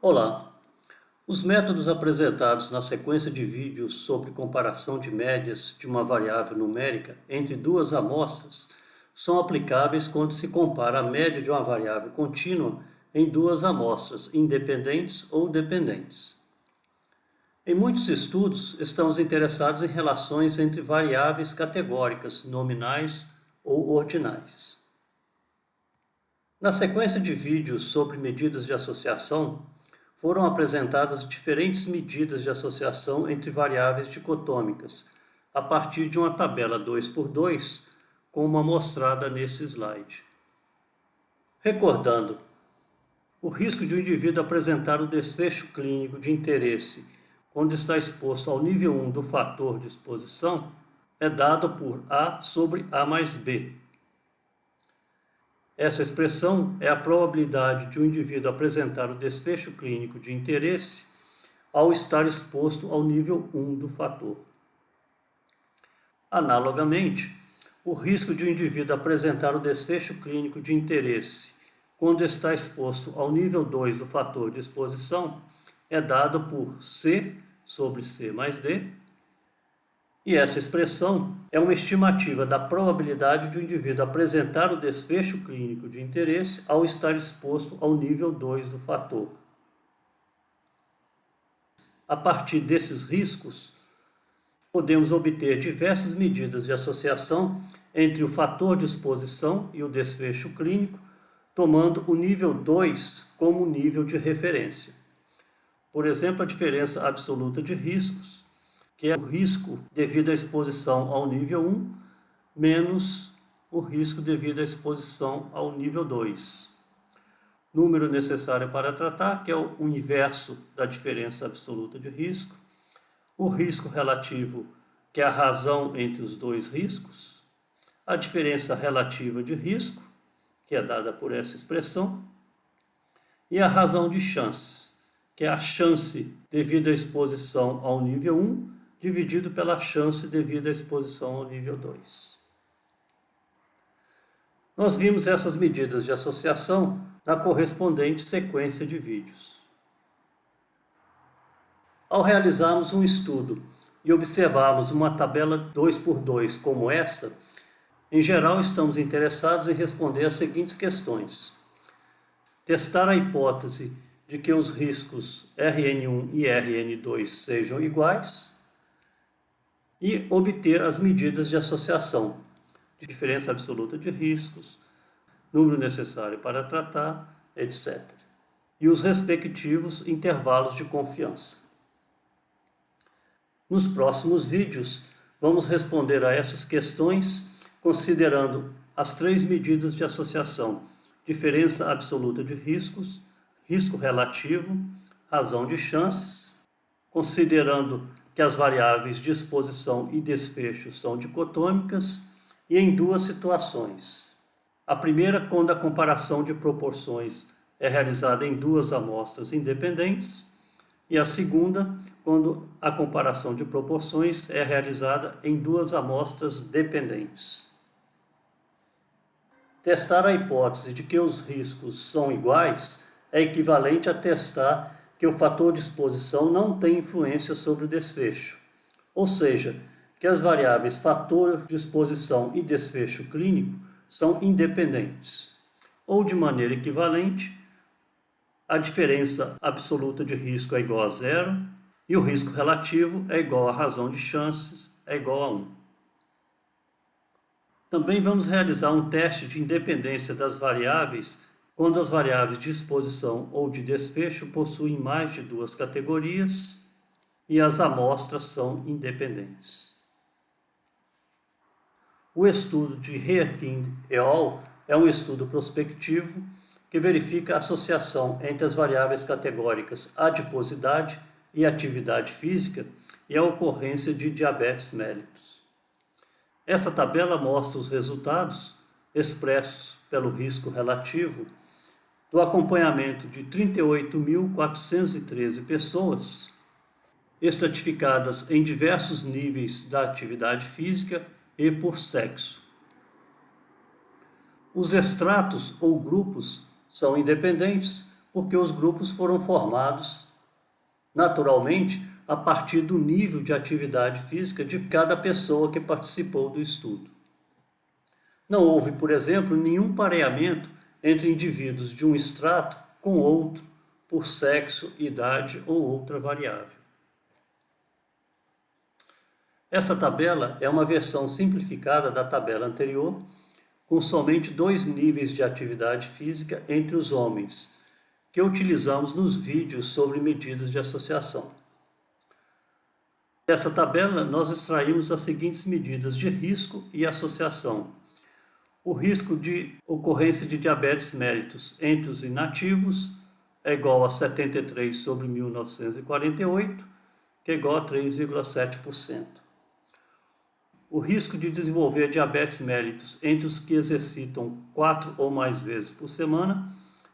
Olá! Os métodos apresentados na sequência de vídeos sobre comparação de médias de uma variável numérica entre duas amostras são aplicáveis quando se compara a média de uma variável contínua em duas amostras independentes ou dependentes. Em muitos estudos, estamos interessados em relações entre variáveis categóricas, nominais ou ordinais. Na sequência de vídeos sobre medidas de associação, foram apresentadas diferentes medidas de associação entre variáveis dicotômicas, a partir de uma tabela 2x2, como amostrada nesse slide. Recordando, o risco de um indivíduo apresentar o desfecho clínico de interesse quando está exposto ao nível 1 do fator de exposição é dado por A sobre A mais B. Essa expressão é a probabilidade de um indivíduo apresentar o desfecho clínico de interesse ao estar exposto ao nível 1 do fator. Analogamente, o risco de um indivíduo apresentar o desfecho clínico de interesse quando está exposto ao nível 2 do fator de exposição é dado por C sobre C mais D. E essa expressão é uma estimativa da probabilidade de um indivíduo apresentar o desfecho clínico de interesse ao estar exposto ao nível 2 do fator. A partir desses riscos, podemos obter diversas medidas de associação entre o fator de exposição e o desfecho clínico, tomando o nível 2 como nível de referência. Por exemplo, a diferença absoluta de riscos, que é o risco devido à exposição ao nível 1, menos o risco devido à exposição ao nível 2. Número necessário para tratar, que é o inverso da diferença absoluta de risco. O risco relativo, que é a razão entre os dois riscos. A diferença relativa de risco, que é dada por essa expressão. E a razão de chances, que é a chance devido à exposição ao nível 1, dividido pela chance devido à exposição ao nível 2. Nós vimos essas medidas de associação na correspondente sequência de vídeos. Ao realizarmos um estudo e observarmos uma tabela 2x2 como esta, em geral estamos interessados em responder as seguintes questões. Testar a hipótese de que os riscos Rn1 e Rn2 sejam iguais, e obter as medidas de associação, de diferença absoluta de riscos, número necessário para tratar, etc. E os respectivos intervalos de confiança. Nos próximos vídeos, vamos responder a essas questões considerando as três medidas de associação: diferença absoluta de riscos, risco relativo, razão de chances, considerando que as variáveis de exposição e desfecho são dicotômicas, e em duas situações. A primeira, quando a comparação de proporções é realizada em duas amostras independentes, e a segunda, quando a comparação de proporções é realizada em duas amostras dependentes. Testar a hipótese de que os riscos são iguais é equivalente a testar que o fator de exposição não tem influência sobre o desfecho, ou seja, que as variáveis fator de exposição e desfecho clínico são independentes. Ou, de maneira equivalente, a diferença absoluta de risco é igual a zero e o risco relativo é igual à razão de chances é igual a 1. Também vamos realizar um teste de independência das variáveis quando as variáveis de exposição ou de desfecho possuem mais de duas categorias e as amostras são independentes. O estudo de Herkind et al. É um estudo prospectivo que verifica a associação entre as variáveis categóricas adiposidade e atividade física e a ocorrência de diabetes mellitus. Essa tabela mostra os resultados expressos pelo risco relativo do acompanhamento de 38.413 pessoas, estratificadas em diversos níveis da atividade física e por sexo. Os estratos ou grupos são independentes porque os grupos foram formados naturalmente a partir do nível de atividade física de cada pessoa que participou do estudo. Não houve, por exemplo, nenhum pareamento entre indivíduos de um estrato com outro por sexo, idade ou outra variável. Essa tabela é uma versão simplificada da tabela anterior, com somente 2 níveis de atividade física entre os homens, que utilizamos nos vídeos sobre medidas de associação. Dessa tabela, nós extraímos as seguintes medidas de risco e associação. O risco de ocorrência de diabetes mellitus entre os inativos é igual a 73 sobre 1948, que é igual a 3,7%. O risco de desenvolver diabetes mellitus entre os que exercitam 4 ou mais vezes por semana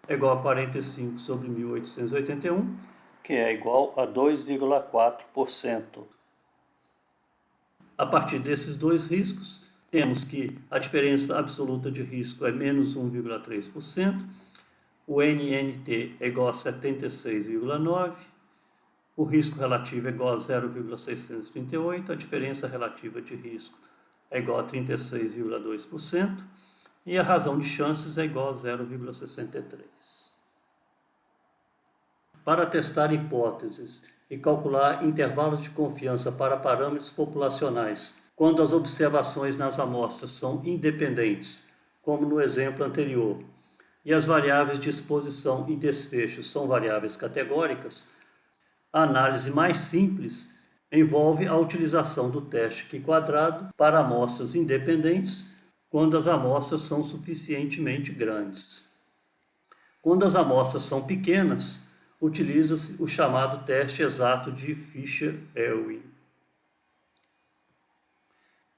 é igual a 45 sobre 1881, que é igual a 2,4%. A partir desses 2 riscos, temos que a diferença absoluta de risco é menos 1,3%, o NNT é igual a 76,9%, o risco relativo é igual a 0,638, a diferença relativa de risco é igual a 36,2% e a razão de chances é igual a 0,63. Para testar hipóteses e calcular intervalos de confiança para parâmetros populacionais, quando as observações nas amostras são independentes, como no exemplo anterior, e as variáveis de exposição e desfecho são variáveis categóricas, a análise mais simples envolve a utilização do teste Q-quadrado para amostras independentes, quando as amostras são suficientemente grandes. Quando as amostras são pequenas, utiliza-se o chamado teste exato de Fisher-Irwin.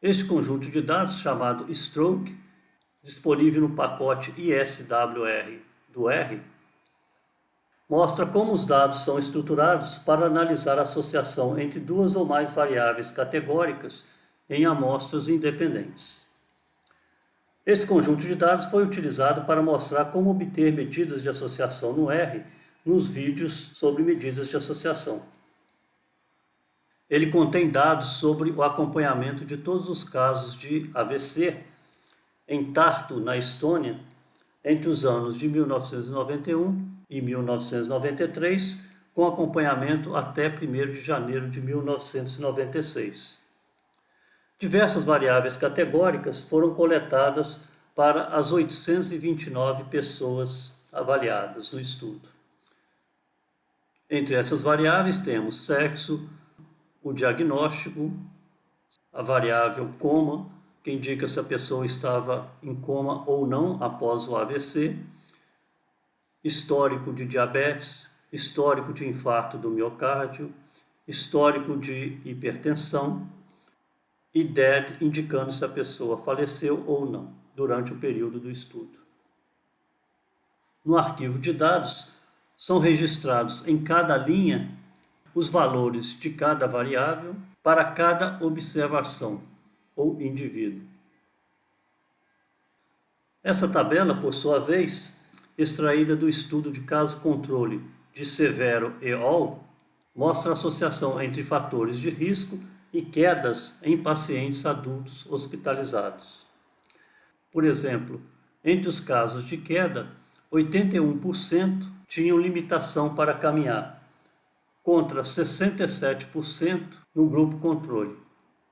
Este conjunto de dados, chamado Stroke, disponível no pacote ISWR do R, mostra como os dados são estruturados para analisar a associação entre 2 ou mais variáveis categóricas em amostras independentes. Esse conjunto de dados foi utilizado para mostrar como obter medidas de associação no R nos vídeos sobre medidas de associação. Ele contém dados sobre o acompanhamento de todos os casos de AVC em Tartu, na Estônia, entre os anos de 1991 e 1993, com acompanhamento até 1º de janeiro de 1996. Diversas variáveis categóricas foram coletadas para as 829 pessoas avaliadas no estudo. Entre essas variáveis temos sexo, o diagnóstico, a variável coma, que indica se a pessoa estava em coma ou não após o AVC, histórico de diabetes, histórico de infarto do miocárdio, histórico de hipertensão e DED, indicando se a pessoa faleceu ou não durante o período do estudo. No arquivo de dados, são registrados em cada linha os valores de cada variável para cada observação ou indivíduo. Essa tabela, por sua vez, extraída do estudo de caso-controle de Severo et al., mostra a associação entre fatores de risco e quedas em pacientes adultos hospitalizados. Por exemplo, entre os casos de queda, 81% tinham limitação para caminhar, contra 67% no grupo controle,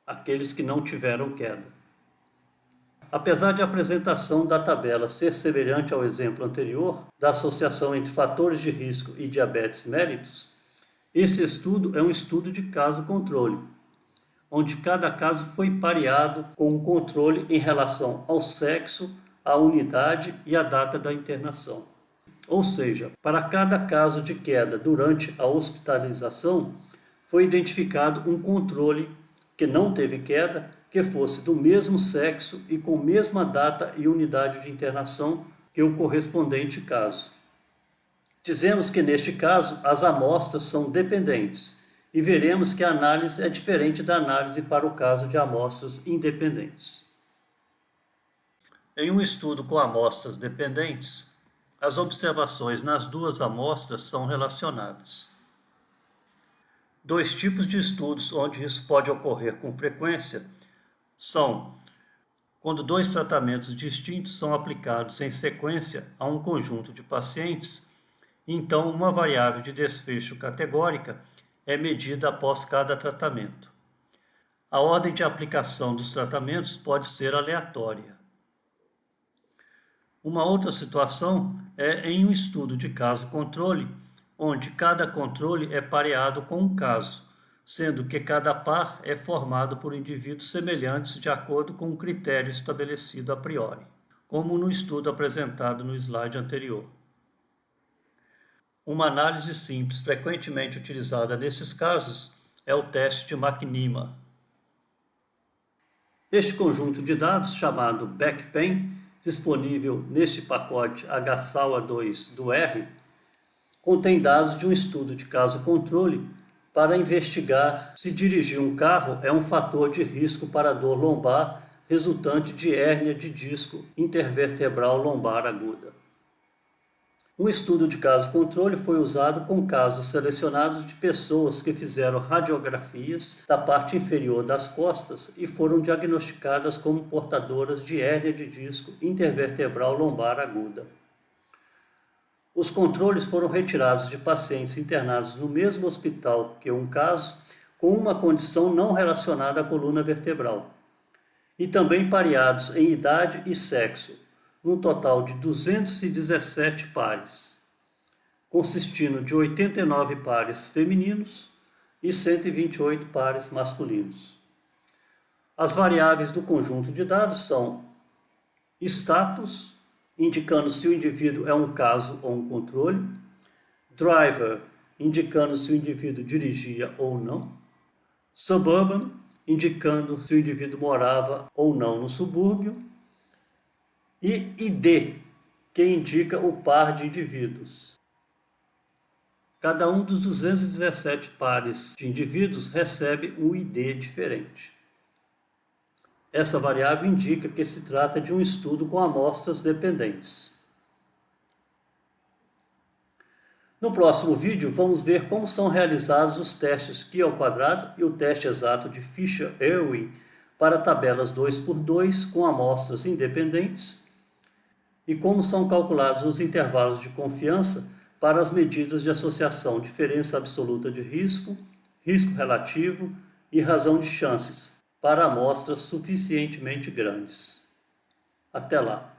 aqueles que não tiveram queda. Apesar de a apresentação da tabela ser semelhante ao exemplo anterior, da associação entre fatores de risco e diabetes mellitus, esse estudo é um estudo de caso-controle, onde cada caso foi pareado com um controle em relação ao sexo, à unidade e à data da internação. Ou seja, para cada caso de queda durante a hospitalização, foi identificado um controle que não teve queda, que fosse do mesmo sexo e com mesma data e unidade de internação que o correspondente caso. Dizemos que neste caso as amostras são dependentes e veremos que a análise é diferente da análise para o caso de amostras independentes. Em um estudo com amostras dependentes, as observações nas duas amostras são relacionadas. Dois tipos de estudos onde isso pode ocorrer com frequência são quando dois tratamentos distintos são aplicados em sequência a um conjunto de pacientes, então uma variável de desfecho categórica é medida após cada tratamento. A ordem de aplicação dos tratamentos pode ser aleatória. Uma outra situação é em um estudo de caso-controle, onde cada controle é pareado com um caso, sendo que cada par é formado por indivíduos semelhantes de acordo com um critério estabelecido a priori, como no estudo apresentado no slide anterior. Uma análise simples frequentemente utilizada nesses casos é o teste de McNeema. Este conjunto de dados, chamado BackPen, disponível neste pacote HSAWA2 do R, contém dados de um estudo de caso-controle para investigar se dirigir um carro é um fator de risco para dor lombar resultante de hérnia de disco intervertebral lombar aguda. Um estudo de caso-controle foi usado com casos selecionados de pessoas que fizeram radiografias da parte inferior das costas e foram diagnosticadas como portadoras de hérnia de disco intervertebral lombar aguda. Os controles foram retirados de pacientes internados no mesmo hospital que um caso com uma condição não relacionada à coluna vertebral, e também pareados em idade e sexo, num total de 217 pares, consistindo de 89 pares femininos e 128 pares masculinos. As variáveis do conjunto de dados são status, indicando se o indivíduo é um caso ou um controle, driver, indicando se o indivíduo dirigia ou não, suburban, indicando se o indivíduo morava ou não no subúrbio, e ID, que indica o par de indivíduos. Cada um dos 217 pares de indivíduos recebe um ID diferente. Essa variável indica que se trata de um estudo com amostras dependentes. No próximo vídeo, vamos ver como são realizados os testes Q ao quadrado e o teste exato de Fisher-Irwin para tabelas 2x2 com amostras independentes e como são calculados os intervalos de confiança para as medidas de associação, diferença absoluta de risco, risco relativo e razão de chances para amostras suficientemente grandes. Até lá!